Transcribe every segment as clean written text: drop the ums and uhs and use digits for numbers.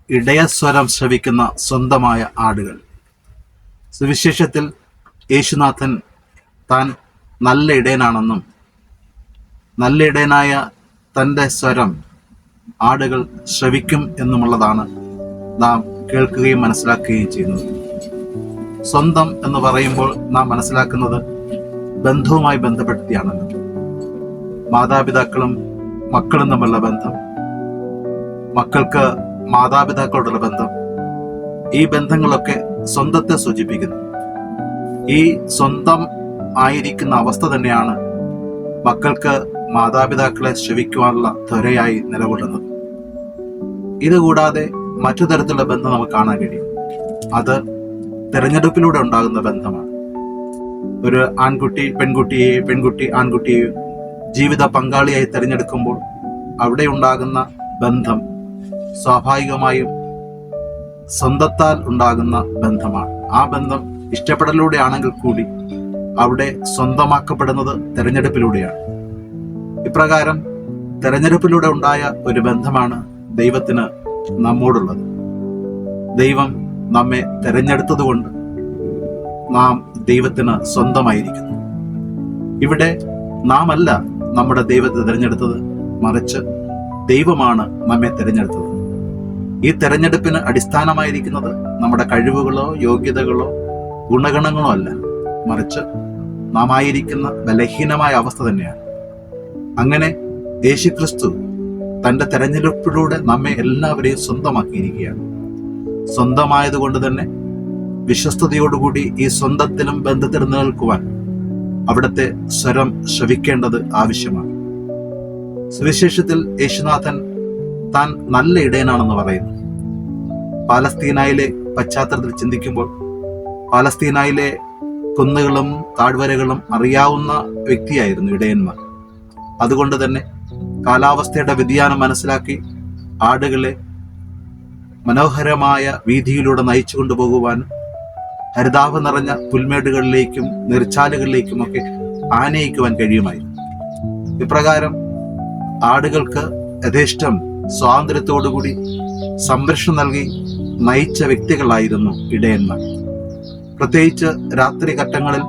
ഇടയസ്വരം ശ്രവിക്കുന്ന സ്വന്തമായ ആടുകൾ. സുവിശേഷത്തിൽ യേശുനാഥൻ താൻ നല്ല ഇടയനാണെന്നും നല്ല ഇടയനായ തൻ്റെ സ്വരം ആടുകൾ ശ്രവിക്കും എന്നുമുള്ളതാണ് നാം കേൾക്കുകയും മനസ്സിലാക്കുകയും ചെയ്യുന്നത്. സ്വന്തം എന്ന് പറയുമ്പോൾ നാം മനസ്സിലാക്കുന്നത് ബന്ധവുമായി ബന്ധപ്പെടുത്തിയാണല്ലോ. മാതാപിതാക്കളും മക്കളും തമ്മിലുള്ള ബന്ധം, മക്കൾക്ക് മാതാപിതാക്കളോടുള്ള ബന്ധം, ഈ ബന്ധങ്ങളൊക്കെ സ്വന്തത്തെ സൂചിപ്പിക്കുന്നു. ഈ സ്വന്തം ആയിരിക്കുന്ന അവസ്ഥ തന്നെയാണ് മക്കൾക്ക് മാതാപിതാക്കളെ ശ്രവിക്കുവാനുള്ള ത്വരയായി നിലകൊള്ളുന്നത്. ഇതുകൂടാതെ മറ്റു തരത്തിലുള്ള ബന്ധം നമുക്ക് കാണാൻ കഴിയും. അത് തെരഞ്ഞെടുപ്പിലൂടെ ഉണ്ടാകുന്ന ബന്ധമാണ്. ഒരു ആൺകുട്ടി പെൺകുട്ടി ആൺകുട്ടിയെയും ജീവിത പങ്കാളിയായി തിരഞ്ഞെടുക്കുമ്പോൾ അവിടെ ഉണ്ടാകുന്ന ബന്ധം സ്വാഭാവികമായും സ്വന്തത്താൽ ഉണ്ടാകുന്ന ബന്ധമാണ്. ആ ബന്ധം ഇഷ്ടപ്പെടലിലൂടെ ആണെങ്കിൽ കൂടി അവിടെ സ്വന്തമാക്കപ്പെടുന്നത് തെരഞ്ഞെടുപ്പിലൂടെയാണ്. ഇപ്രകാരം തെരഞ്ഞെടുപ്പിലൂടെ ഉണ്ടായ ഒരു ബന്ധമാണ് ദൈവത്തിന് നമ്മോടുള്ളത്. ദൈവം നമ്മെ തെരഞ്ഞെടുത്തതുകൊണ്ട് നാം ദൈവത്തിന് സ്വന്തമായിരിക്കുന്നു. ഇവിടെ നാം അല്ല നമ്മുടെ ദൈവത്തെ തിരഞ്ഞെടുത്തത്, മറിച്ച് ദൈവമാണ് നമ്മെ തിരഞ്ഞെടുത്തത്. ഈ തെരഞ്ഞെടുപ്പിന് അടിസ്ഥാനമായിരിക്കുന്നത് നമ്മുടെ കഴിവുകളോ യോഗ്യതകളോ ഗുണഗണങ്ങളോ അല്ല, മറിച്ച് നാം ആയിരിക്കുന്ന ബലഹീനമായ അവസ്ഥ തന്നെയാണ്. അങ്ങനെ യേശുക്രിസ്തു തൻ്റെ തെരഞ്ഞെടുപ്പിലൂടെ നമ്മെ എല്ലാവരെയും സ്വന്തമാക്കിയിരിക്കുകയാണ്. സ്വന്തമായതുകൊണ്ട് തന്നെ വിശ്വസ്തയോടുകൂടി ഈ സ്വന്തത്തിലും ബന്ധത്തിലും നിലനിൽക്കുവാൻ അവിടുത്തെ സ്വരം ശ്രവിക്കേണ്ടത് ആവശ്യമാണ്. സുവിശേഷത്തിൽ യേശുനാഥൻ താൻ നല്ല ഇടയനാണെന്ന് പറയുന്നു. പാലസ്തീനായിലെ പശ്ചാത്തലത്തിൽ ചിന്തിക്കുമ്പോൾ പാലസ്തീനായിലെ കുന്നുകളും താഴ്വരകളും അറിയാവുന്ന വ്യക്തിയായിരുന്നു ഇടയന്മാർ. അതുകൊണ്ട് തന്നെ കാലാവസ്ഥയുടെ വ്യതിയാനം മനസ്സിലാക്കി ആടുകളെ മനോഹരമായ വീതിയിലൂടെ നയിച്ചു കൊണ്ടുപോകുവാനും ഹരിതാഭ നിറഞ്ഞ പുൽമേടുകളിലേക്കും നീർച്ചാലുകളിലേക്കുമൊക്കെ ആനയിക്കുവാൻ കഴിയുമായിരുന്നു. ഇപ്രകാരം ആടുകൾക്ക് യഥേഷ്ടം സ്വാതന്ത്ര്യത്തോടുകൂടി സംരക്ഷണം നൽകി നയിച്ച വ്യക്തികളായിരുന്നു ഇടയന്മാർ. പ്രത്യേകിച്ച് രാത്രി ഘട്ടങ്ങളിൽ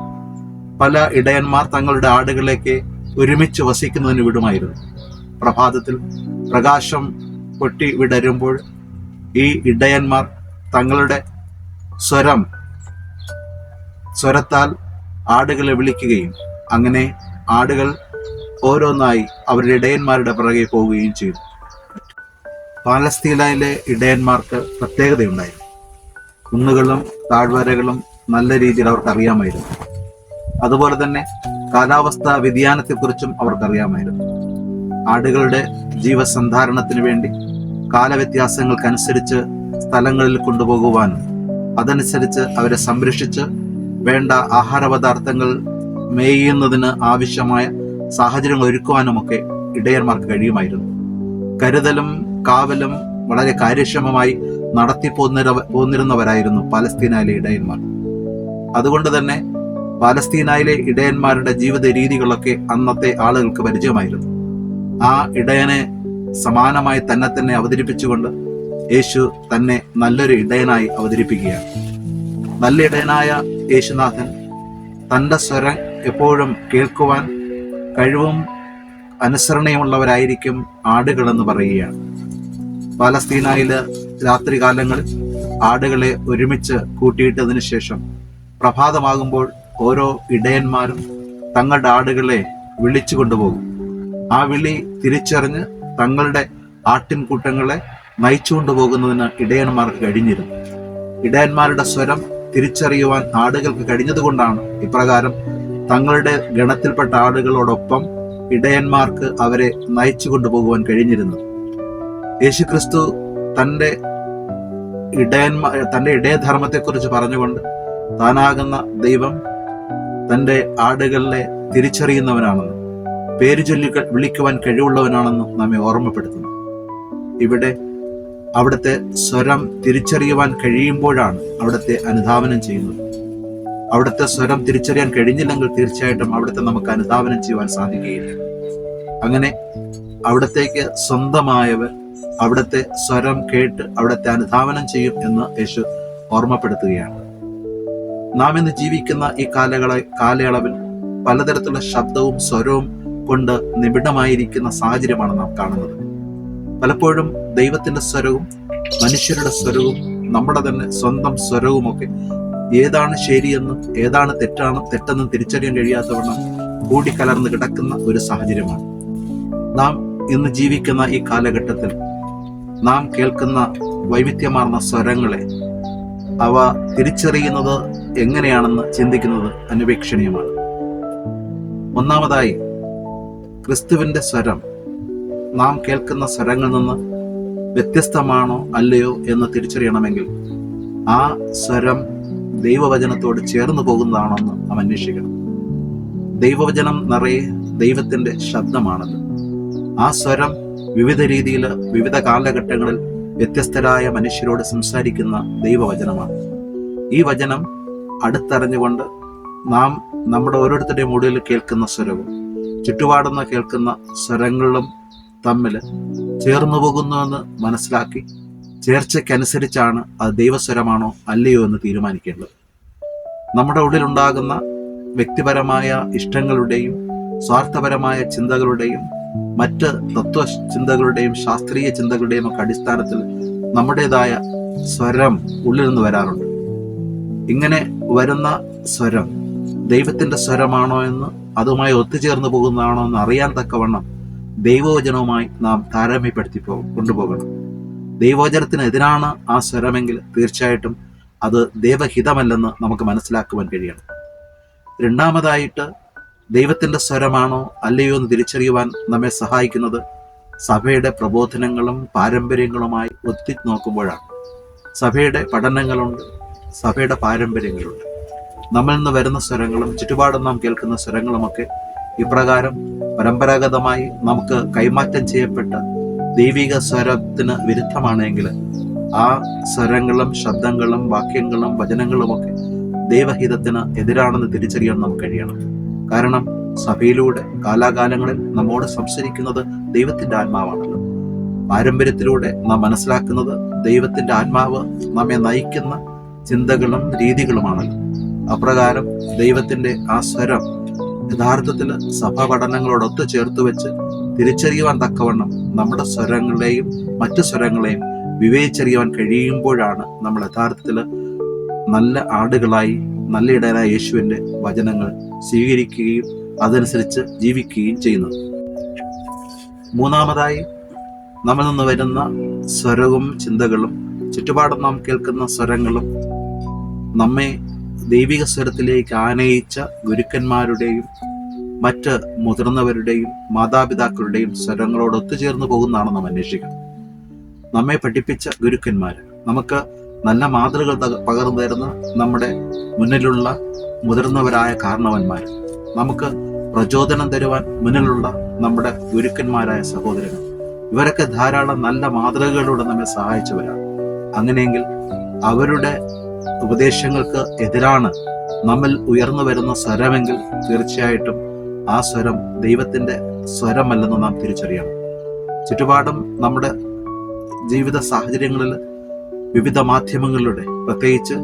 പല ഇടയന്മാർ തങ്ങളുടെ ആടുകളേക്ക് ഒരുമിച്ച് വസിക്കുന്നതിന് വിടുമായിരുന്നു. പ്രഭാതത്തിൽ പ്രകാശം പൊട്ടി വിടരുമ്പോൾ ഈ ഇടയന്മാർ തങ്ങളുടെ സ്വരത്താൽ ആടുകളെ വിളിക്കുകയും അങ്ങനെ ആടുകൾ ഓരോന്നായി അവരുടെ ഇടയന്മാരുടെ പിറകെ പോവുകയും ചെയ്തു. പാലസ്തീനയിലെ ഇടയന്മാർക്ക് പ്രത്യേകതയുണ്ടായിരുന്നു. കുന്നുകളും താഴ്വരകളും നല്ല രീതിയിൽ അവർക്ക് അറിയാമായിരുന്നു. അതുപോലെ തന്നെ കാലാവസ്ഥാ വ്യതിയാനത്തെക്കുറിച്ചും അവർക്കറിയാമായിരുന്നു. ആടുകളുടെ ജീവസന്ധാരണത്തിന് വേണ്ടി കാലവ്യത്യാസങ്ങൾക്കനുസരിച്ച് സ്ഥലങ്ങളിൽ കൊണ്ടുപോകുവാനും അതനുസരിച്ച് അവരെ സംരക്ഷിച്ച് വേണ്ട ആഹാരപദാർത്ഥങ്ങൾ മേയുന്നതിന് ആവശ്യമായ സാഹചര്യങ്ങൾ ഒരുക്കുവാനുമൊക്കെ ഇടയന്മാർക്ക് കഴിയുമായിരുന്നു. കരുതലും കാവലും വളരെ കാര്യക്ഷമമായി നടത്തി പോന്നിരുന്നവരായിരുന്നു പാലസ്തീനയിലെ ഇടയന്മാർ. അതുകൊണ്ട് തന്നെ പാലസ്തീനയിലെ ഇടയന്മാരുടെ ജീവിത രീതികളൊക്കെ അന്നത്തെ ആളുകൾക്ക് പരിചയമായിരുന്നു. ആ ഇടയനെ സമാനമായി തന്നെ അവതരിപ്പിച്ചുകൊണ്ട് യേശു തന്നെ നല്ലൊരു ഇടയനായി അവതരിപ്പിക്കുകയാണ്. നല്ല ഇടയനായ യേശുനാഥൻ തൻ്റെ സ്വരം എപ്പോഴും കേൾക്കുവാൻ കഴിവും അനുസരണയുമുള്ളവരായിരിക്കും ആടുകളെന്ന് പറയുകയാണ്. പാലസ്തീനയിലെ രാത്രികാലങ്ങളിൽ ആടുകളെ ഒരുമിച്ച് കൂട്ടിയിട്ടതിനു ശേഷം പ്രഭാതമാകുമ്പോൾ ഓരോ ഇടയന്മാരും തങ്ങളുടെ ആടുകളെ വിളിച്ചു കൊണ്ടുപോകും. ആ വിളി തിരിച്ചറിഞ്ഞ് തങ്ങളുടെ ആട്ടിൻകൂട്ടങ്ങളെ നയിച്ചു കൊണ്ടുപോകുന്നതിന് ഇടയന്മാർക്ക് കഴിഞ്ഞിരുന്നു. ഇടയന്മാരുടെ സ്വരം തിരിച്ചറിയുവാൻ ആടുകൾക്ക് കഴിഞ്ഞതുകൊണ്ടാണ് ഇപ്രകാരം തങ്ങളുടെ ഗണത്തിൽപ്പെട്ട ആടുകളോടൊപ്പം ഇടയന്മാർക്ക് അവരെ നയിച്ചു കൊണ്ടുപോകുവാൻ കഴിഞ്ഞിരുന്നത്. യേശുക്രിസ്തു തൻ്റെ ഇടയധർമ്മത്തെക്കുറിച്ച് പറഞ്ഞുകൊണ്ട് താനാകുന്ന ദൈവം തൻ്റെ ആടുകളെ തിരിച്ചറിയുന്നവനാണെന്നും പേര് ചൊല്ലി വിളിക്കുവാൻ കഴിവുള്ളവനാണെന്നും നമ്മെ ഓർമ്മപ്പെടുത്തുന്നു. ഇവിടെ അവിടുത്തെ സ്വരം തിരിച്ചറിയുവാൻ കഴിയുമ്പോഴാണ് അവിടുത്തെ അനുധാവനം ചെയ്യുന്നത്. അവിടുത്തെ സ്വരം തിരിച്ചറിയാൻ കഴിഞ്ഞില്ലെങ്കിൽ തീർച്ചയായിട്ടും അവിടുത്തെ നമുക്ക് അനുധാവനം ചെയ്യുവാൻ സാധിക്കുകയില്ല. അങ്ങനെ അവിടത്തേക്ക് സ്വന്തമായവർ അവിടുത്തെ സ്വരം കേട്ട് അവിടുത്തെ അനുധാവനം ചെയ്യും എന്ന് യേശു ഓർമ്മപ്പെടുത്തുകയാണ്. നാം ഇന്ന് ജീവിക്കുന്ന ഈ കാലയളവിൽ പലതരത്തിലുള്ള ശബ്ദവും സ്വരവും കൊണ്ട് നിബിഡമായിരിക്കുന്ന സാഹചര്യമാണ് നാം കാണുന്നത്. പലപ്പോഴും ദൈവത്തിന്റെ സ്വരവും മനുഷ്യരുടെ സ്വരവും നമ്മുടെ തന്നെ സ്വന്തം സ്വരവുമൊക്കെ ഏതാണ് ശരിയെന്നും ഏതാണ് തെറ്റെന്നും തിരിച്ചറിയാൻ കഴിയാത്തവണ്ണം കൂടിക്കലർന്ന് കിടക്കുന്ന ഒരു സാഹചര്യമാണ്. നാം ഇന്ന് ജീവിക്കുന്ന ഈ കാലഘട്ടത്തിൽ നാം കേൾക്കുന്ന വൈവിധ്യമാർന്ന സ്വരങ്ങളെ അവ തിരിച്ചറിയുന്നത് എങ്ങനെയാണെന്ന് ചിന്തിക്കുന്നത് അന്വേഷണീയമാണ്. ഒന്നാമതായി, ക്രിസ്തുവിന്റെ സ്വരം നാം കേൾക്കുന്ന സ്വരങ്ങളിൽ നിന്ന് വ്യത്യസ്തമാണോ അല്ലയോ എന്ന് തിരിച്ചറിയണമെങ്കിൽ ആ സ്വരം ദൈവവചനത്തോട് ചേർന്ന് പോകുന്നതാണോ എന്ന് നാം അന്വേഷിക്കണം. ദൈവവചനം നിറയെ ദൈവത്തിന്റെ ശബ്ദമാണത്. ആ സ്വരം വിവിധ രീതിയിൽ വിവിധ കാലഘട്ടങ്ങളിൽ വ്യത്യസ്തരായ മനുഷ്യരോട് സംസാരിക്കുന്ന ദൈവവചനമാണ്. ഈ വചനം അടുത്തറിഞ്ഞുകൊണ്ട് നാം നമ്മുടെ ഓരോരുത്തരുടെയും ഉള്ളിൽ കേൾക്കുന്ന സ്വരവും ചുറ്റുപാടുന്ന കേൾക്കുന്ന സ്വരങ്ങളും തമ്മിൽ ചേർന്നു പോകുന്നുവെന്ന് മനസ്സിലാക്കി ചേർച്ചയ്ക്കനുസരിച്ചാണ് അത് ദൈവസ്വരമാണോ അല്ലയോ എന്ന് തീരുമാനിക്കേണ്ടത്. നമ്മുടെ ഉള്ളിലുണ്ടാകുന്ന വ്യക്തിപരമായ ഇഷ്ടങ്ങളുടെയും സ്വാർത്ഥപരമായ ചിന്തകളുടെയും മറ്റ് തത്വചിന്തകളുടെയും ശാസ്ത്രീയ ചിന്തകളുടെയും ഒക്കെ അടിസ്ഥാനത്തിൽ നമ്മുടേതായ സ്വരം ഉള്ളിൽ നിന്ന് വരാറുണ്ട്. ഇങ്ങനെ വരുന്ന സ്വരം ദൈവത്തിന്റെ സ്വരമാണോ എന്ന് അതുമായി ഒത്തുചേർന്ന് പോകുന്നതാണോ എന്ന് അറിയാൻ തക്കവണ്ണം ദൈവവചനവുമായി നാം താരതമ്യപ്പെടുത്തി കൊണ്ടുപോകണം. ദൈവവചനത്തിനെതിരാണ് ആ സ്വരമെങ്കിൽ തീർച്ചയായിട്ടും അത് ദൈവഹിതമല്ലെന്ന് നമുക്ക് മനസ്സിലാക്കുവാൻ കഴിയണം. രണ്ടാമതായിട്ട്, ദൈവത്തിന്റെ സ്വരമാണോ അല്ലയോ എന്ന് തിരിച്ചറിയുവാൻ നമ്മെ സഹായിക്കുന്നത് സഭയുടെ പ്രബോധനങ്ങളും പാരമ്പര്യങ്ങളുമായി ഒത്തി നോക്കുമ്പോഴാണ്. സഭയുടെ പഠനങ്ങളുണ്ട്, സഭയുടെ പാരമ്പര്യങ്ങളുണ്ട്. നമ്മിൽ നിന്ന് വരുന്ന സ്വരങ്ങളും ചുറ്റുപാടും നാം കേൾക്കുന്ന സ്വരങ്ങളുമൊക്കെ ഇപ്രകാരം പരമ്പരാഗതമായി നമുക്ക് കൈമാറ്റം ചെയ്യപ്പെട്ട ദൈവിക സ്വരത്തിന് വിരുദ്ധമാണെങ്കിൽ ആ സ്വരങ്ങളും ശബ്ദങ്ങളും വാക്യങ്ങളും വചനങ്ങളുമൊക്കെ ദൈവഹിതത്തിന് എതിരാണെന്ന് തിരിച്ചറിയാൻ നമുക്ക് കഴിയണം. കാരണം സഭയിലൂടെ കാലാകാലങ്ങളിൽ നമ്മോട് സംസാരിക്കുന്നത് ദൈവത്തിന്റെ ആത്മാവാണല്ലോ. പാരമ്പര്യത്തിലൂടെ നാം മനസ്സിലാക്കുന്നത് ദൈവത്തിന്റെ ആത്മാവ് നമ്മെ നയിക്കുന്ന ചിന്തകളും രീതികളുമാണല്ലോ. അപ്രകാരം ദൈവത്തിന്റെ ആ സ്വരം യഥാർത്ഥത്തിൽ സഭാ പഠനങ്ങളോടൊത്ത് ചേർത്ത് വെച്ച് തിരിച്ചറിയുവാൻ തക്കവണ്ണം നമ്മുടെ സ്വരങ്ങളെയും മറ്റു സ്വരങ്ങളെയും വിവേചിച്ചറിയുവാൻ കഴിയുമ്പോഴാണ് നമ്മൾ യഥാർത്ഥത്തിൽ നല്ല ആടുകളായി നല്ല ഇടയനായ യേശുവിന്റെ വചനങ്ങൾ സ്വീകരിക്കുകയും അതനുസരിച്ച് ജീവിക്കുകയും ചെയ്യുന്നത്. മൂന്നാമതായി, നമ്മിൽ നിന്ന് വരുന്ന സ്വരവും ചിന്തകളും ചുറ്റുപാടും നാം കേൾക്കുന്ന സ്വരങ്ങളും നമ്മെ ദൈവിക സ്വരത്തിലേക്ക് ആനയിച്ച ഗുരുക്കന്മാരുടെയും മറ്റ് മുതിർന്നവരുടെയും മാതാപിതാക്കളുടെയും സ്വരങ്ങളോട് ഒത്തുചേർന്ന് പോകുന്നതാണ് നാം അന്വേഷിക്കുന്നത്. നമ്മെ പഠിപ്പിച്ച ഗുരുക്കന്മാർ, നമുക്ക് നല്ല മാതൃകൾ പകർന്നു തരുന്ന നമ്മുടെ മുന്നിലുള്ള മുതിർന്നവരായ കാരണവന്മാർ, നമുക്ക് പ്രചോദനം തരുവാൻ മുന്നിലുള്ള നമ്മുടെ ഗുരുക്കന്മാരായ സഹോദരങ്ങൾ, ഇവരൊക്കെ ധാരാളം നല്ല മാതൃകകളിലൂടെ നമ്മെ സഹായിച്ചവരാണ്. അങ്ങനെയെങ്കിൽ അവരുടെ ഉപദേശങ്ങൾക്ക് എതിരാണ് നമ്മിൽ ഉയർന്നു വരുന്ന സ്വരമെങ്കിൽ തീർച്ചയായിട്ടും ആ സ്വരം ദൈവത്തിന്റെ സ്വരമല്ലെന്ന് നാം തിരിച്ചറിയണം. ചുറ്റുപാടും നമ്മുടെ ജീവിത സാഹചര്യങ്ങളിൽ വിവിധ മാധ്യമങ്ങളിലൂടെ, പ്രത്യേകിച്ച്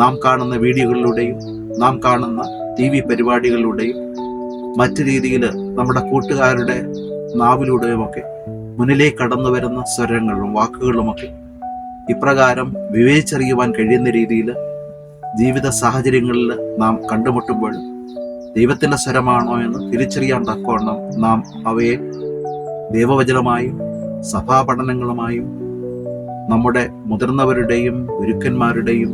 നാം കാണുന്ന വീഡിയോകളിലൂടെയും നാം കാണുന്ന TV പരിപാടികളിലൂടെയും മറ്റു രീതിയിൽ നമ്മുടെ കൂട്ടുകാരുടെ നാവിലൂടെയുമൊക്കെ മുന്നിലേക്ക് കടന്നു വരുന്ന സ്വരങ്ങളും വാക്കുകളുമൊക്കെ ഇപ്രകാരം വിവേചിച്ചറിയുവാൻ കഴിയുന്ന രീതിയിൽ ജീവിത സാഹചര്യങ്ങളിൽ നാം കണ്ടുമുട്ടുമ്പോൾ ദൈവത്തിന്റെ സ്വരമാണോ എന്ന് തിരിച്ചറിയാൻ തക്കവണ്ണം നാം അവയെ ദൈവവചനമായും സഭാപഠനങ്ങളുമായും നമ്മുടെ മുതിർന്നവരുടെയും ഗുരുക്കന്മാരുടെയും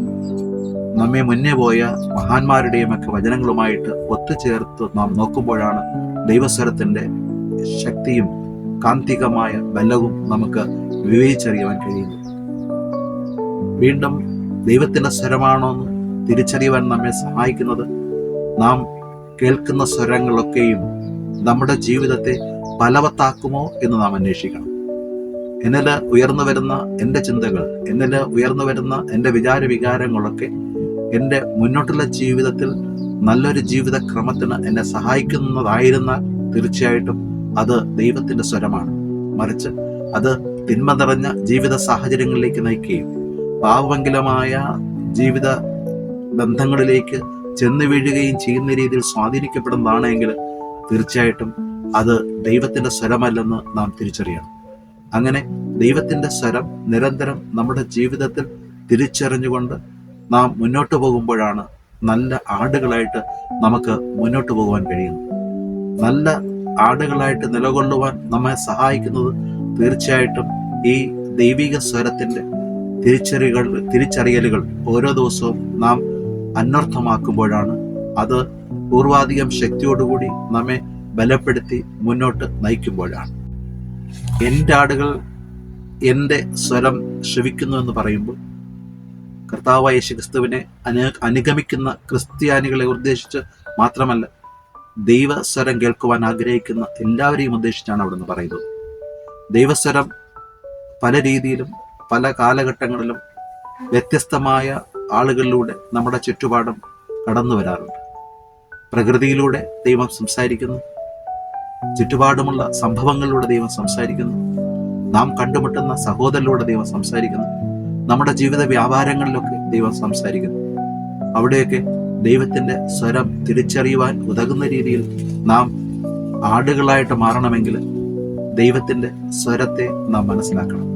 നമ്മെ മുന്നേ പോയ മഹാന്മാരുടെയും ഒക്കെ വചനങ്ങളുമായിട്ട് ഒത്തുചേർത്ത് നാം നോക്കുമ്പോഴാണ് ദൈവസ്വരത്തിന്റെ ശക്തിയും കാന്തികമായ ബലവും നമുക്ക് വിവേചിച്ചറിയുവാൻ കഴിയുന്നത്. വീണ്ടും ദൈവത്തിന്റെ സ്വരമാണോ എന്ന് തിരിച്ചറിയുവാൻ നമ്മെ സഹായിക്കുന്നത് നാം കേൾക്കുന്ന സ്വരങ്ങളൊക്കെയും നമ്മുടെ ജീവിതത്തെ ഫലവത്താക്കുമോ എന്ന് നാം അന്വേഷിക്കണം. എന്നിൽ ഉയർന്നു വരുന്ന എൻ്റെ ചിന്തകൾ, എന്നിൽ ഉയർന്നു വരുന്ന എൻ്റെ വികാരങ്ങളൊക്കെ എൻ്റെ മുന്നോട്ടുള്ള ജീവിതത്തിൽ നല്ലൊരു ജീവിത ക്രമത്തിന് എന്നെ സഹായിക്കുന്നതായിരുന്നാൽ തീർച്ചയായിട്ടും അത് ദൈവത്തിന്റെ സ്വരമാണ്. മറിച്ച് അത് തിന്മ നിറഞ്ഞ ജീവിത സാഹചര്യങ്ങളിലേക്ക് നയിക്കുകയും പാപമംഗലമായ ജീവിത ബന്ധങ്ങളിലേക്ക് ചെന്ന് വീഴുകയും ചെയ്യുന്ന രീതിയിൽ സ്വാധീനിക്കപ്പെടുന്നതാണെങ്കിൽ തീർച്ചയായിട്ടും അത് ദൈവത്തിന്റെ സ്വരമല്ലെന്ന് നാം തിരിച്ചറിയണം. അങ്ങനെ ദൈവത്തിന്റെ സ്വരം നിരന്തരം നമ്മുടെ ജീവിതത്തിൽ തിരിച്ചറിഞ്ഞുകൊണ്ട് നാം മുന്നോട്ട് പോകുമ്പോഴാണ് നല്ല ആടുകളായിട്ട് നമുക്ക് മുന്നോട്ട് പോകുവാൻ കഴിയുന്നത്. നല്ല ആടുകളായിട്ട് നിലകൊള്ളുവാൻ സഹായിക്കുന്നത് തീർച്ചയായിട്ടും ഈ ദൈവിക സ്വരത്തിന്റെ തിരിച്ചറിയലുകൾ ഓരോ ദിവസവും നാം അന്വർത്ഥമാക്കുമ്പോഴാണ്. അത് പൂർവാധികം ശക്തിയോടുകൂടി നമ്മെ ബലപ്പെടുത്തി മുന്നോട്ട് നയിക്കുമ്പോഴാണ്. എൻ്റെ ആടുകൾ എൻ്റെ സ്വരം ശ്രവിക്കുന്നു എന്ന് പറയുമ്പോൾ കർത്താവായ യേശുക്രിസ്തുവിനെ അനുഗമിക്കുന്ന ക്രിസ്ത്യാനികളെ ഉദ്ദേശിച്ച് മാത്രമല്ല, ദൈവസ്വരം കേൾക്കുവാൻ ആഗ്രഹിക്കുന്ന എല്ലാവരെയും ഉദ്ദേശിച്ചാണ് അവിടുന്ന് പറയുന്നത്. ദൈവസ്വരം പല രീതിയിലും പല കാലഘട്ടങ്ങളിലും വ്യത്യസ്തമായ ആളുകളിലൂടെ നമ്മുടെ ചുറ്റുപാടും കടന്നു വരാറുണ്ട്. പ്രകൃതിയിലൂടെ ദൈവം സംസാരിക്കുന്നു, ചുറ്റുപാടുമുള്ള സംഭവങ്ങളിലൂടെ ദൈവം സംസാരിക്കുന്നു, നാം കണ്ടുമുട്ടുന്ന സഹോദരനിലൂടെ ദൈവം സംസാരിക്കുന്നു, നമ്മുടെ ജീവിത വ്യാപാരങ്ങളിലൊക്കെ ദൈവം സംസാരിക്കുന്നു. അവിടെയൊക്കെ ദൈവത്തിന്റെ സ്വരം തിരിച്ചറിയുവാൻ ഉതകുന്ന രീതിയിൽ നാം ആടുകളായിട്ട് മാറണമെങ്കിൽ ദൈവത്തിന്റെ സ്വരത്തെ നാം മനസ്സിലാക്കണം.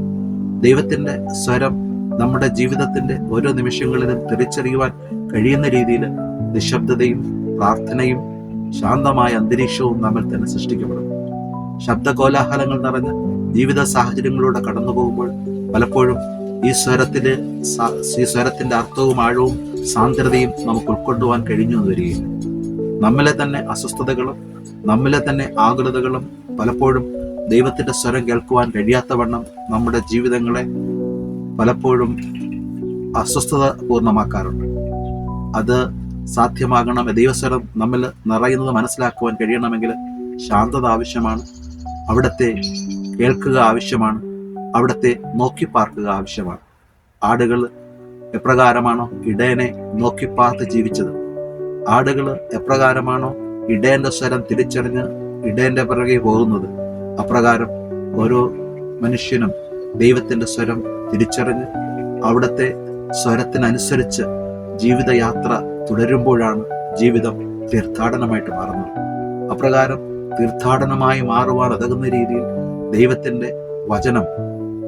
ദൈവത്തിന്റെ സ്വരം നമ്മുടെ ജീവിതത്തിന്റെ ഓരോ നിമിഷങ്ങളിലും തിരിച്ചറിയുവാൻ കഴിയുന്ന രീതിയിൽ നിശബ്ദതയും പ്രാർത്ഥനയും ശാന്തമായ അന്തരീക്ഷവും നമ്മിൽ തന്നെ സൃഷ്ടിക്കപ്പെടും. ശബ്ദ കോലാഹലങ്ങൾ നിറഞ്ഞ ജീവിത സാഹചര്യങ്ങളിലൂടെ കടന്നു പോകുമ്പോൾ പലപ്പോഴും ഈ സ്വരത്തിന്റെ അർത്ഥവും ആഴവും സാന്ദ്രതയും നമുക്ക് ഉൾക്കൊണ്ടുപോകാൻ കഴിഞ്ഞു എന്ന് വരികയില്ല. നമ്മിലെ തന്നെ അസ്വസ്ഥതകളും നമ്മിലെ തന്നെ ആകുലതകളും പലപ്പോഴും ദൈവത്തിന്റെ സ്വരം കേൾക്കുവാൻ കഴിയാത്തവണ്ണം നമ്മുടെ ജീവിതങ്ങളെ പലപ്പോഴും അസ്വസ്ഥത പൂർണ്ണമാക്കാറുണ്ട്. അത് സാധ്യമാകണം, ദൈവസ്വരം നമ്മിൽ നിറയുന്നത് മനസ്സിലാക്കുവാൻ കഴിയണമെങ്കിൽ ശാന്തത ആവശ്യമാണ്, അവിടത്തെ കേൾക്കുക ആവശ്യമാണ്, അവിടത്തെ നോക്കി പാർക്കുക ആവശ്യമാണ്. ആടുകൾ എപ്രകാരമാണോ ഇടയനെ നോക്കി പാർത്ത് ജീവിച്ചത്, ആടുകൾ എപ്രകാരമാണോ ഇടയന്റെ സ്വരം തിരിച്ചറിഞ്ഞ് ഇടയന്റെ പിറകെ പോകുന്നത്, അപ്രകാരം ഓരോ മനുഷ്യനും ദൈവത്തിന്റെ സ്വരം തിരിച്ചറിഞ്ഞ് അവിടുത്തെ സ്വരത്തിനനുസരിച്ച് ജീവിതയാത്ര തുടരുമ്പോഴാണ് ജീവിതം തീർത്ഥാടനമായിട്ട് മാറുന്നത്. അപ്രകാരം തീർത്ഥാടനമായി മാറുവാൻ ഉതകുന്ന രീതിയിൽ ദൈവത്തിന്റെ വചനം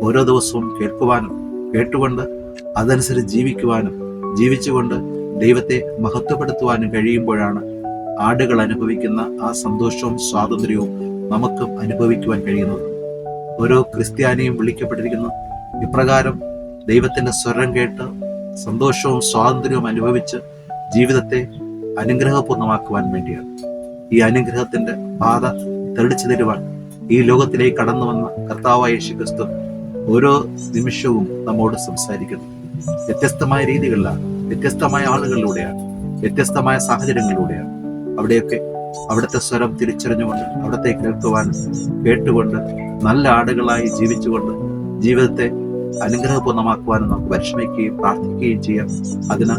ഓരോ ദിവസവും കേൾക്കുവാനും കേട്ടുകൊണ്ട് അതനുസരിച്ച് ജീവിക്കുവാനും ജീവിച്ചുകൊണ്ട് ദൈവത്തെ മഹത്വപ്പെടുത്തുവാനും കഴിയുമ്പോഴാണ് ആടുകൾ അനുഭവിക്കുന്ന ആ സന്തോഷവും സ്വാതന്ത്ര്യവും നമുക്കും അനുഭവിക്കുവാൻ കഴിയുന്നത്. ഓരോ ക്രിസ്ത്യാനിയും വിളിക്കപ്പെട്ടിരിക്കുന്നു ഇപ്രകാരം ദൈവത്തിന്റെ സ്വരം കേട്ട് സന്തോഷവും സ്വാതന്ത്ര്യവും അനുഭവിച്ച് ജീവിതത്തെ അനുഗ്രഹപൂർണ്ണമാക്കുവാൻ വേണ്ടിയാണ്. ഈ അനുഗ്രഹത്തിന്റെ പാത തെളിച്ചു തരുവാൻ ഈ ലോകത്തിലേക്ക് കടന്നു വന്ന കർത്താവായ യേശുക്രിസ്തു ഓരോ നിമിഷവും നമ്മോട് സംസാരിക്കുന്നു. വ്യത്യസ്തമായ രീതികളിലാണ്, വ്യത്യസ്തമായ ആളുകളിലൂടെയാണ്, വ്യത്യസ്തമായ സാഹചര്യങ്ങളിലൂടെയാണ്. അവിടെയൊക്കെ അവിടുത്തെ സ്വരം തിരിച്ചറിഞ്ഞുകൊണ്ട് അവിടത്തെ കേൾക്കുവാനും കേട്ടുകൊണ്ട് നല്ല ആടുകളായി ജീവിച്ചുകൊണ്ട് ജീവിതത്തെ അനുഗ്രഹപൂർണ്ണമാക്കുവാനും നമുക്ക് പരിശ്രമിക്കുകയും പ്രാർത്ഥിക്കുകയും ചെയ്യാം. അതിന്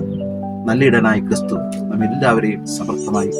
നല്ലിടനായി ക്രിസ്തു നമ്മെല്ലാവരെയും സമർത്ഥമായി